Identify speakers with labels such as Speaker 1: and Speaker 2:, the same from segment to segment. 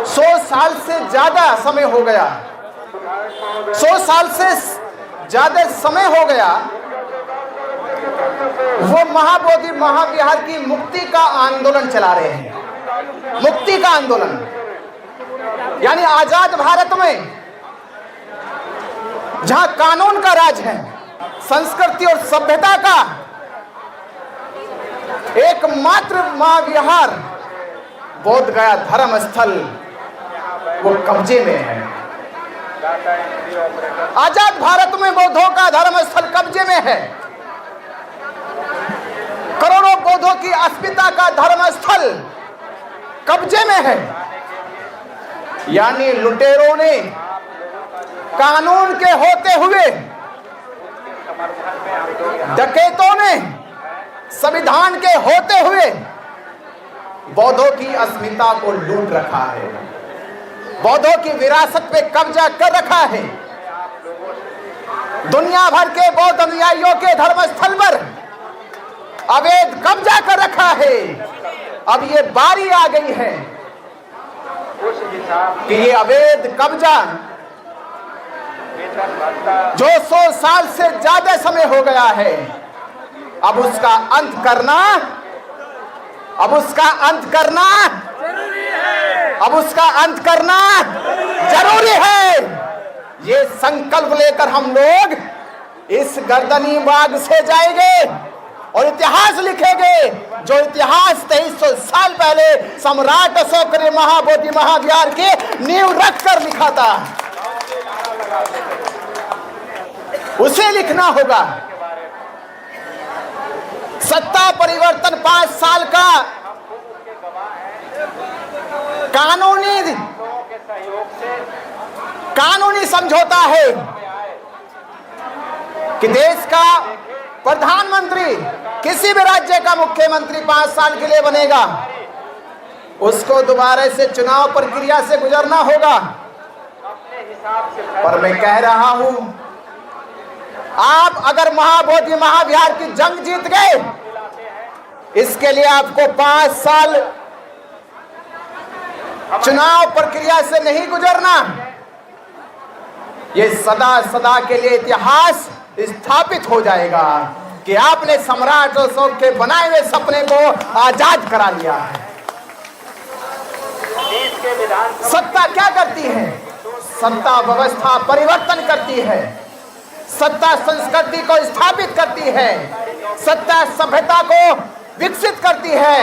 Speaker 1: 100 साल से ज्यादा समय हो गया, 100 साल से ज्यादा समय हो गया वो महाबोधि महाविहार की मुक्ति का आंदोलन चला रहे हैं। मुक्ति का आंदोलन यानी आजाद भारत में जहां कानून का राज है, संस्कृति और सभ्यता का एकमात्र महाविहार बोध गया धर्म स्थल वो कब्जे में है। आजाद भारत में बौद्धों का धर्म स्थल कब्जे में है। करोड़ों बौद्धों की अस्मिता का धर्म स्थल कब्जे में है। यानी लुटेरों ने कानून के होते हुए, डकैतों ने संविधान के होते हुए बौद्धों की अस्मिता को लूट रखा है, बौद्धों की विरासत पे कब्जा कर रखा है। दुनिया भर के बौद्ध अनुयायियों के धर्मस्थल पर अवैध कब्जा कर रखा है। अब ये बारी आ गई है कि ये अवैध कब्जा जो 100 साल से ज्यादा समय हो गया है, अब उसका अंत करना, अब उसका अंत करना जरूरी है, अब उसका अंत करना जरूरी है। ये संकल्प लेकर हम लोग इस गर्दनी बाग से जाएंगे और इतिहास लिखेंगे जो इतिहास 2300 साल पहले सम्राट अशोक ने महाबोधि महाविहार की नींव रखकर लिखा था, उसे लिखना होगा। सत्ता परिवर्तन 5 साल का कानूनी समझौता है कि देश का प्रधानमंत्री किसी भी राज्य का मुख्यमंत्री 5 साल के लिए बनेगा, उसको दोबारा से चुनाव प्रक्रिया से गुजरना होगा। पर मैं कह रहा हूं, आप अगर महाबोधि महाविहार की जंग जीत गए, इसके लिए आपको 5 साल चुनाव प्रक्रिया से नहीं गुजरना। ये सदा सदा के लिए इतिहास स्थापित हो जाएगा कि आपने सम्राट अशोक के बनाए हुए सपने को आजाद करा लिया है। सत्ता क्या करती है? सत्ता व्यवस्था परिवर्तन करती है, सत्ता संस्कृति को स्थापित करती है, सत्ता सभ्यता को विकसित करती है।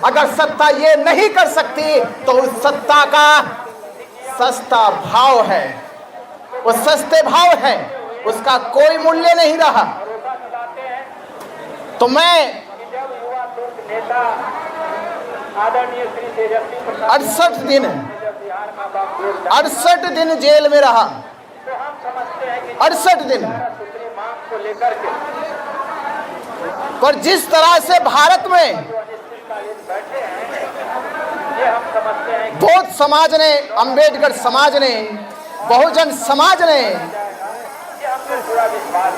Speaker 1: अगर सत्ता ये नहीं कर सकती तो उस सत्ता का सस्ता भाव है, वो सस्ते भाव है, उसका कोई मूल्य नहीं रहा। तो मैं 68 दिन जेल में रहा, 68 दिन। पर जिस तरह से भारत में बौद्ध समाज ने, अंबेडकर समाज ने, बहुजन समाज ने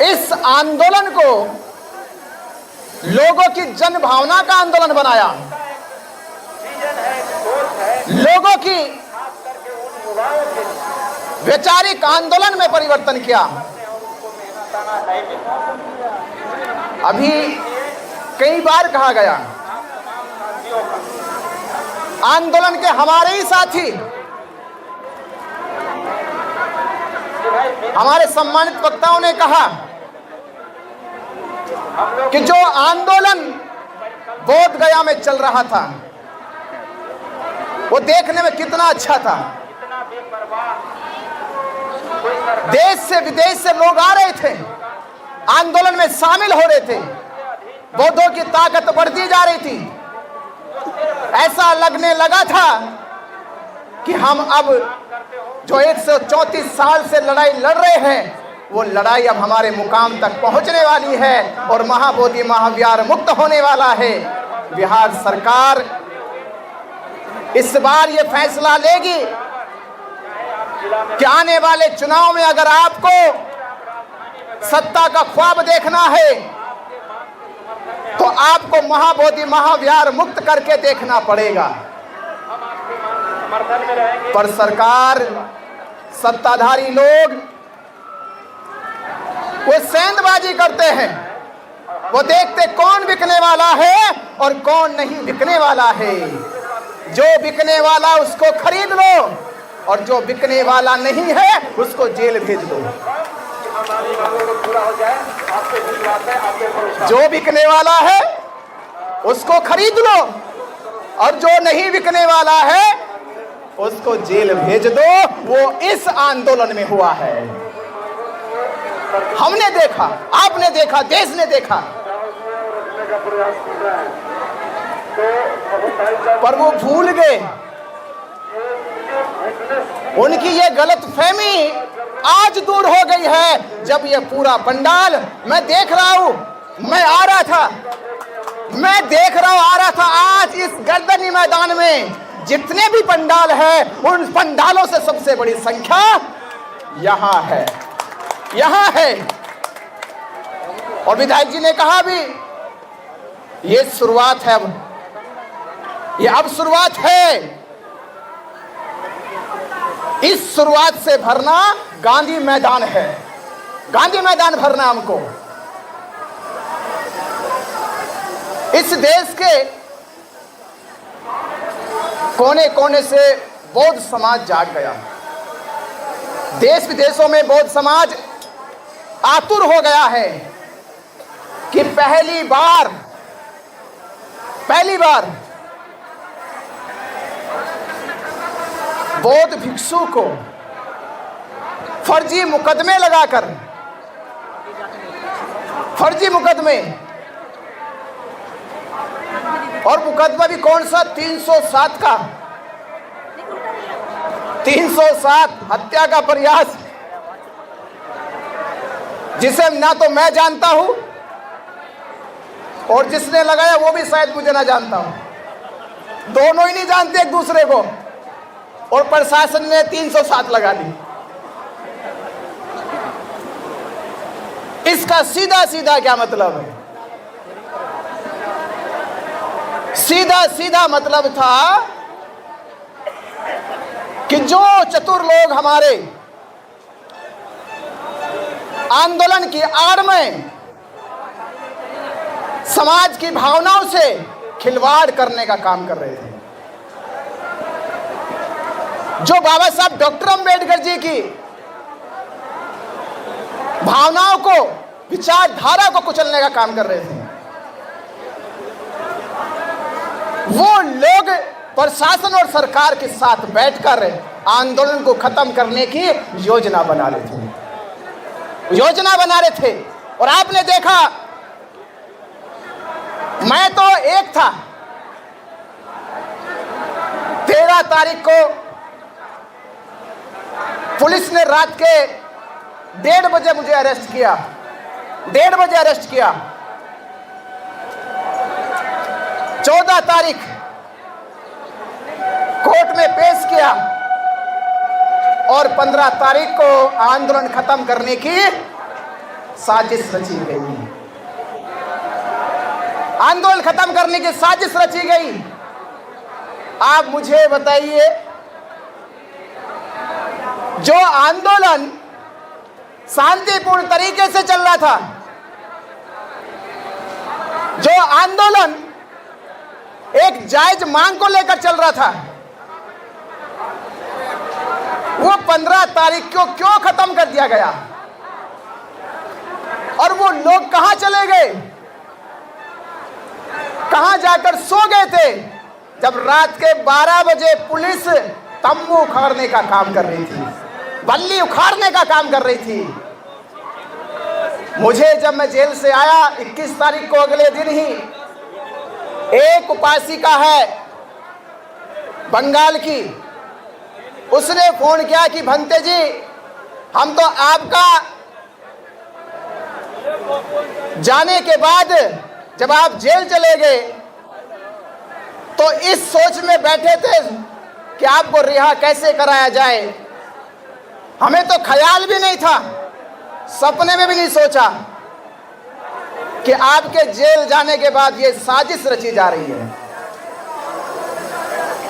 Speaker 1: इस आंदोलन को लोगों की जन भावना का आंदोलन बनाया, लोगों की वैचारिक आंदोलन में परिवर्तन किया। अभी कई बार कहा गया, आंदोलन के हमारे ही साथी, हमारे सम्मानित वक्ताओं ने कहा कि जो आंदोलन बोध गया में चल रहा था वो देखने में कितना अच्छा था। देश से विदेश से लोग आ रहे थे, आंदोलन में शामिल हो रहे थे, बौद्धों की ताकत बढ़ती जा रही थी। ऐसा लगने लगा था कि हम अब जो 134 साल से लड़ाई लड़ रहे हैं, वो लड़ाई अब हमारे मुकाम तक पहुंचने वाली है और महाबोधि महाविहार मुक्त होने वाला है। बिहार सरकार इस बार ये फैसला लेगी कि आने वाले चुनाव में अगर आपको सत्ता का ख्वाब देखना है तो आपको महाबोधि महाविहार मुक्त करके देखना पड़ेगा। पर सरकार, सत्ताधारी लोग वो सेंधबाजी करते हैं। वो देखते कौन बिकने वाला है और कौन नहीं बिकने वाला है। जो बिकने वाला उसको खरीद लो और जो बिकने वाला नहीं है उसको जेल भेज दो। जो बिकने वाला है उसको खरीद लो और जो नहीं बिकने वाला है उसको जेल भेज दो। वो इस आंदोलन में हुआ है। हमने देखा, आपने देखा, देश ने देखा, पर वो भूल गए। उनकी ये गलतफहमी आज दूर हो गई है। जब ये पूरा पंडाल मैं देख रहा हूं, मैं आ रहा था, मैं देख रहा हूं, आ रहा था। आज इस गर्दनी मैदान में जितने भी पंडाल हैं, उन पंडालों से सबसे बड़ी संख्या यहां है, यहां है। और विधायक जी ने कहा भी, ये शुरुआत है, ये अब शुरुआत है। इस शुरुआत से भरना गांधी मैदान है, गांधी मैदान भरना हमको। इस देश के कोने कोने से बौद्ध समाज जाग गया। देश विदेशों में बौद्ध समाज आतुर हो गया है कि पहली बार बौद्ध भिक्षु को फर्जी मुकदमे लगाकर, फर्जी मुकदमे, और मुकदमा भी कौन सा, 307 का, 307 हत्या का प्रयास, जिसे ना तो मैं जानता हूं और जिसने लगाया वो भी शायद मुझे ना जानता हूं। दोनों ही नहीं जानते एक दूसरे को, और प्रशासन ने 307 लगा दी। इसका सीधा सीधा क्या मतलब है? सीधा सीधा मतलब था कि जो चतुर लोग हमारे आंदोलन की आड़ में समाज की भावनाओं से खिलवाड़ करने का काम कर रहे थे, जो बाबा साहब डॉक्टर अंबेडकर जी की भावनाओं को, विचारधारा को कुचलने का काम कर रहे थे, वो लोग प्रशासन और सरकार के साथ बैठकर आंदोलन को खत्म करने की योजना बना रहे थे। और आपने देखा, मैं तो एक था, 13 तारीख को पुलिस ने रात के 1:30 बजे मुझे अरेस्ट किया, 1:30 बजे अरेस्ट किया। 14 तारीख कोर्ट में पेश किया और 15 तारीख को आंदोलन खत्म करने की साजिश रची गई। आंदोलन खत्म करने की साजिश रची गई। आप मुझे बताइए, जो आंदोलन शांतिपूर्ण तरीके से चल रहा था, जो आंदोलन एक जायज मांग को लेकर चल रहा था, वो 15 तारीख को क्यों खत्म कर दिया गया? और वो लोग कहां चले गए, कहां जाकर सो गए थे, जब रात के 12 बजे पुलिस तंबू उखाड़ने का काम कर रही थी, बल्ली उखाड़ने का काम कर रही थी। मुझे जब मैं जेल से आया 21 तारीख को, अगले दिन ही एक उपासिका है बंगाल की, उसने फोन किया कि भंते जी, हम तो आपका जाने के बाद जब आप जेल चले गए तो इस सोच में बैठे थे कि आपको रिहा कैसे कराया जाए। हमें तो ख्याल भी नहीं था, सपने में भी नहीं सोचा कि आपके जेल जाने के बाद ये साजिश रची जा रही है।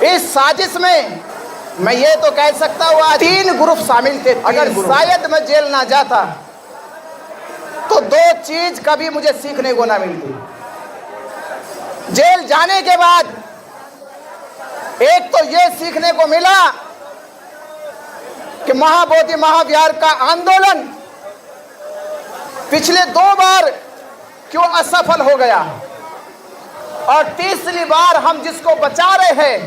Speaker 1: इस साजिश में मैं ये तो कह सकता हूँ आज 3 ग्रुप शामिल थे। अगर शायद मैं जेल ना जाता तो 2 चीज कभी मुझे सीखने को ना मिलती। जेल जाने के बाद एक तो ये सीखने को मिला कि महाबोधि महाविहार का आंदोलन पिछले 2 बार क्यों असफल हो गया, और तीसरी बार हम जिसको बचा रहे हैं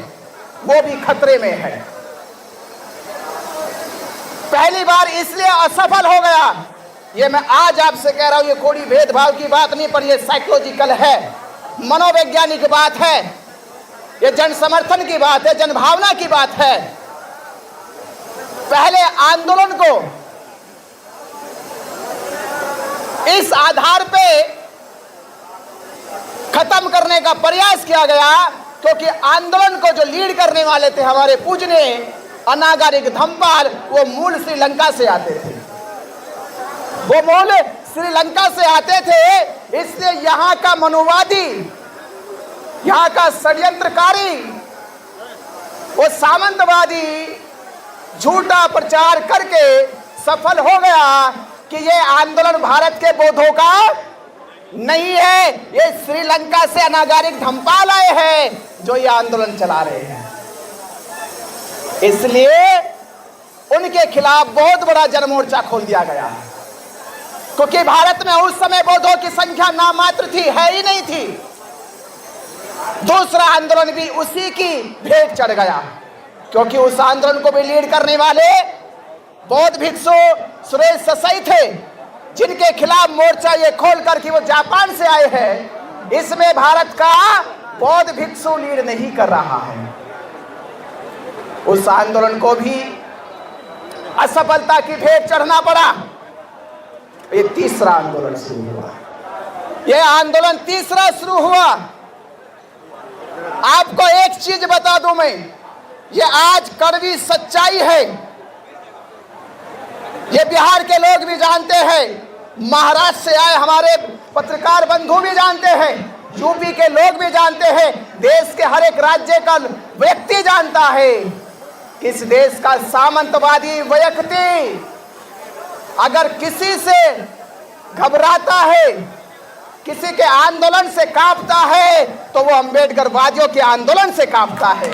Speaker 1: वो भी खतरे में है। पहली बार इसलिए असफल हो गया, ये मैं आज आपसे कह रहा हूं, ये कोई भेदभाव की बात नहीं, पर ये साइकोलॉजिकल है, मनोवैज्ञानिक बात है, ये जन समर्थन की बात है, जनभावना की बात है। पहले आंदोलन को इस आधार पे खत्म करने का प्रयास किया गया क्योंकि आंदोलन को जो लीड करने वाले थे हमारे पूजनीय अनागारिक धम्पाल, वो मूल श्रीलंका से आते थे, वो मूल श्रीलंका से आते थे। इसलिए यहाँ का मनुवादी, यहाँ का षड्यंत्रकारी, वो सामंतवादी झूठा प्रचार करके सफल हो गया कि ये आंदोलन भारत के बौद्धों का नहीं है, ये श्रीलंका से अनागारिक धम्पाल आए हैं जो ये आंदोलन चला रहे हैं। इसलिए उनके खिलाफ बहुत बड़ा जनमोर्चा खोल दिया गया, क्योंकि भारत में उस समय बौद्धों की संख्या नामात्र थी, है ही नहीं थी। दूसरा आंदोलन भी उसी की भेंट चढ़ गया, क्योंकि उस आंदोलन को भी लीड करने वाले बौद्ध भिक्षु सुरेश ससाई थे, जिनके खिलाफ मोर्चा ये खोलकर कि वो जापान से आए हैं। इसमें भारत का बौद्ध भिक्षु लीड नहीं कर रहा है। उस आंदोलन को भी असफलता की भेंट चढ़ना पड़ा। ये तीसरा आंदोलन शुरू हुआ, ये आंदोलन तीसरा शुरू हुआ। आपको एक चीज बता दूं मैं, ये आज कड़वी सच्चाई है, ये बिहार के लोग भी जानते हैं, महाराष्ट्र से आए हमारे पत्रकार बंधु भी जानते हैं, यूपी के लोग भी जानते हैं, देश के हर एक राज्य का व्यक्ति जानता है। इस देश का सामंतवादी व्यक्ति अगर किसी से घबराता है, किसी के आंदोलन से कांपता है, तो वो अम्बेडकरवादियों के आंदोलन से कांपता है।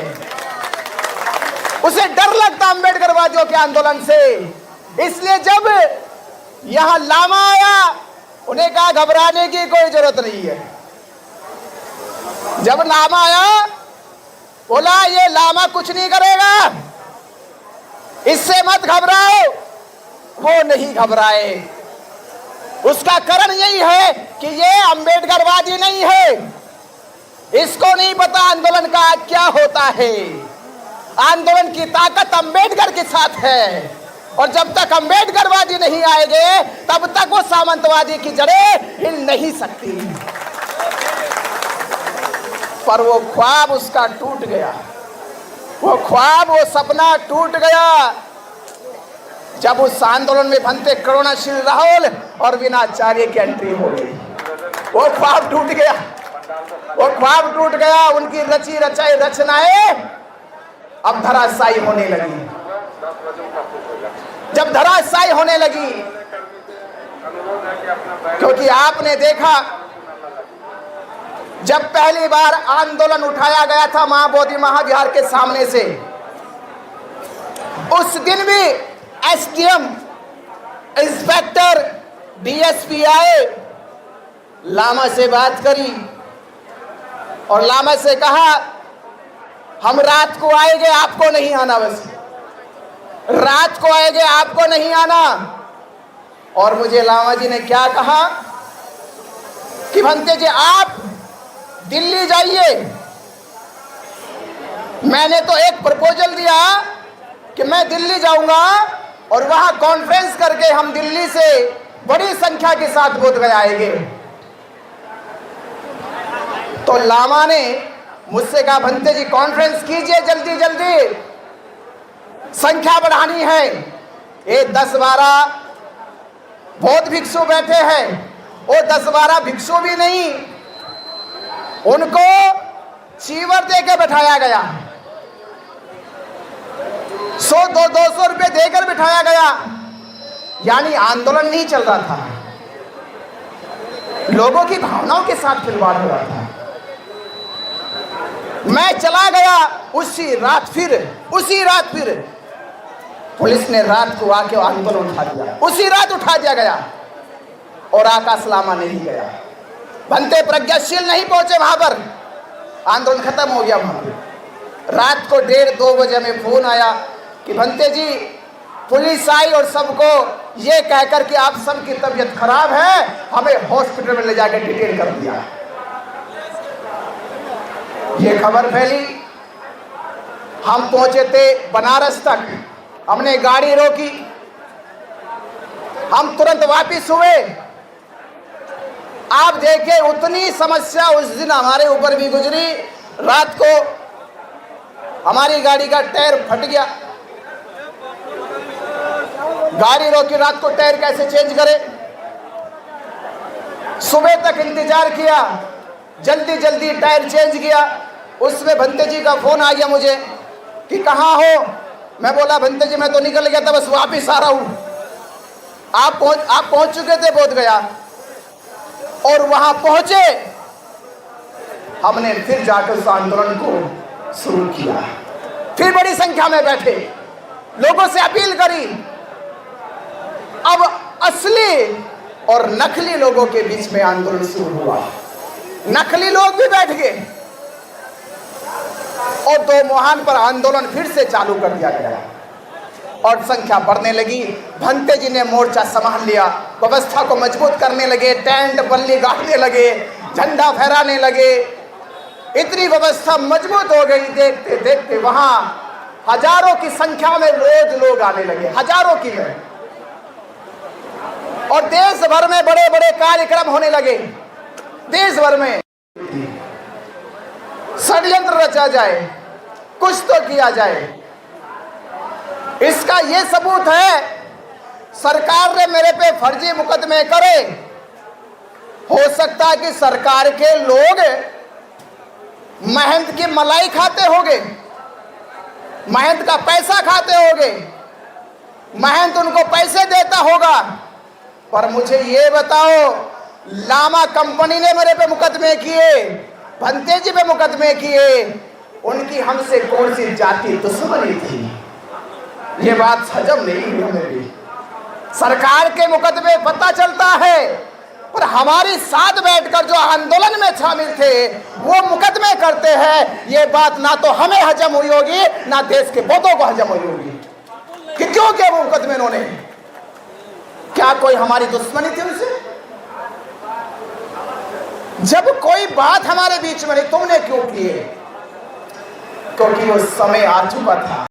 Speaker 1: उसे डर लगता अम्बेडकरवादियों के आंदोलन से। इसलिए जब यहां लामा आया, उन्हें कहा घबराने की कोई जरूरत नहीं है। जब लामा आया, बोला ये लामा कुछ नहीं करेगा, इससे मत घबराओ। वो नहीं घबराए। उसका कारण यही है कि ये अम्बेडकरवादी नहीं है, इसको नहीं पता आंदोलन का क्या होता है। आंदोलन की ताकत अम्बेडकर के साथ है, और जब तक अम्बेडकरवादी नहीं आएंगे तब तक वो सामंतवादी की जड़ें हिल नहीं सकती। पर वो ख्वाब उसका टूट गया, वो ख्वाब, वो सपना टूट गया जब उस आंदोलन में बनते करुणाशील राहुल और विनाचार्य की एंट्री हो गई। वो ख्वाब टूट गया, वो ख्वाब टूट गया। उनकी रची रचाई रचनाएं अब धराशायी होने लगी। जब धराशायी होने लगी, क्योंकि आपने देखा जब पहली बार आंदोलन उठाया गया था महाबोधि महाविहार के सामने से, उस दिन भी एसडीएम, इंस्पेक्टर, डीएसपी आए, लामा से बात करी और लामा से कहा हम रात को आएंगे, आपको नहीं आना, बस रात को आएंगे, आपको नहीं आना। और मुझे लामा जी ने क्या कहा कि भंते जी आप दिल्ली जाइए। मैंने तो एक प्रपोजल दिया कि मैं दिल्ली जाऊंगा और वहां कॉन्फ्रेंस करके हम दिल्ली से बड़ी संख्या के साथ बोधगया आएंगे। तो लामा ने मुझसे कहा भंते जी कॉन्फ्रेंस कीजिए जल्दी जल्दी, संख्या बढ़ानी है। ये 10-12 बौद्ध भिक्षु बैठे हैं, वो 10-12 भिक्षु भी नहीं, उनको चीवर दे के बैठाया गया। 100-200 रुपए देकर बिठाया गया, यानी आंदोलन नहीं चल रहा था, लोगों की भावनाओं के साथ खिलवाड़ हो रहा था। मैं चला गया उसी रात फिर पुलिस ने रात को आके आंदोलन उठा दिया, उसी रात उठा दिया गया और आकाश लामा नहीं गया, बनते प्रज्ञाशील नहीं पहुंचे वहां पर, आंदोलन खत्म हो गया वहां पर। रात को 1:30-2 बजे में फोन आया कि भंते जी पुलिस आई और सबको ये कहकर कि आप सबकी तबीयत खराब है, हमें हॉस्पिटल में ले जाकर डिटेन कर दिया। ये खबर फैली, हम पहुंचे थे बनारस तक, हमने गाड़ी रोकी, हम तुरंत वापस हुए। आप देखिए उतनी समस्या उस दिन हमारे ऊपर भी गुजरी। रात को हमारी गाड़ी का टायर फट गया, गाड़ी रोकी, रात को टायर कैसे चेंज करे, सुबह तक इंतजार किया, जल्दी जल्दी टायर चेंज किया। उसमें भंते जी का फोन आ गया मुझे कि कहाँ हो। मैं बोला भंते जी मैं तो निकल गया था, बस वापिस आ रहा हूं। आप पहुंच चुके थे बोध गया, और वहां पहुंचे, हमने फिर जाकर उस आंदोलन को शुरू किया, फिर बड़ी संख्या में बैठे, लोगों से अपील करी। अब असली और नकली लोगों के बीच में आंदोलन शुरू हुआ, नकली लोग भी बैठ गए और 2 मुहान पर आंदोलन फिर से चालू कर दिया गया और संख्या बढ़ने लगी। भंते जी ने मोर्चा संभाल लिया, व्यवस्था को मजबूत करने लगे, टेंट बल्ली गाड़ने लगे, झंडा फहराने लगे, इतनी व्यवस्था मजबूत हो गई। देखते देखते वहां हजारों की संख्या में रोज लोग आने लगे, हजारों की में, और देश भर में बड़े बड़े कार्यक्रम होने लगे। देश भर में षड्यंत्र रचा जाए, कुछ तो किया जाए। इसका यह सबूत है, सरकार ने मेरे पे फर्जी मुकदमे करे। हो सकता है कि सरकार के लोग महंत की मलाई खाते होंगे, महंत का पैसा खाते होंगे, महंत उनको पैसे देता होगा। पर मुझे ये बताओ, लामा कंपनी ने मेरे पे मुकदमे किए, भंते जी पे मुकदमे किए, उनकी हमसे कौन सी जाति दुश्मनी थी? ये बात हजम नहीं हुई हमें भी। सरकार के मुकदमे पता चलता है, पर हमारे साथ बैठकर जो आंदोलन में शामिल थे वो मुकदमे करते हैं। ये बात ना तो हमें हजम हुई होगी, ना देश के बहुतों को हजम हुई होगी कि क्यों किया वो मुकदमे इन्होंने। क्या कोई हमारी दुश्मनी थी उनसे? जब कोई बात हमारे बीच में नहीं, तुमने क्यों किए? क्योंकि वो समय आ चुका था।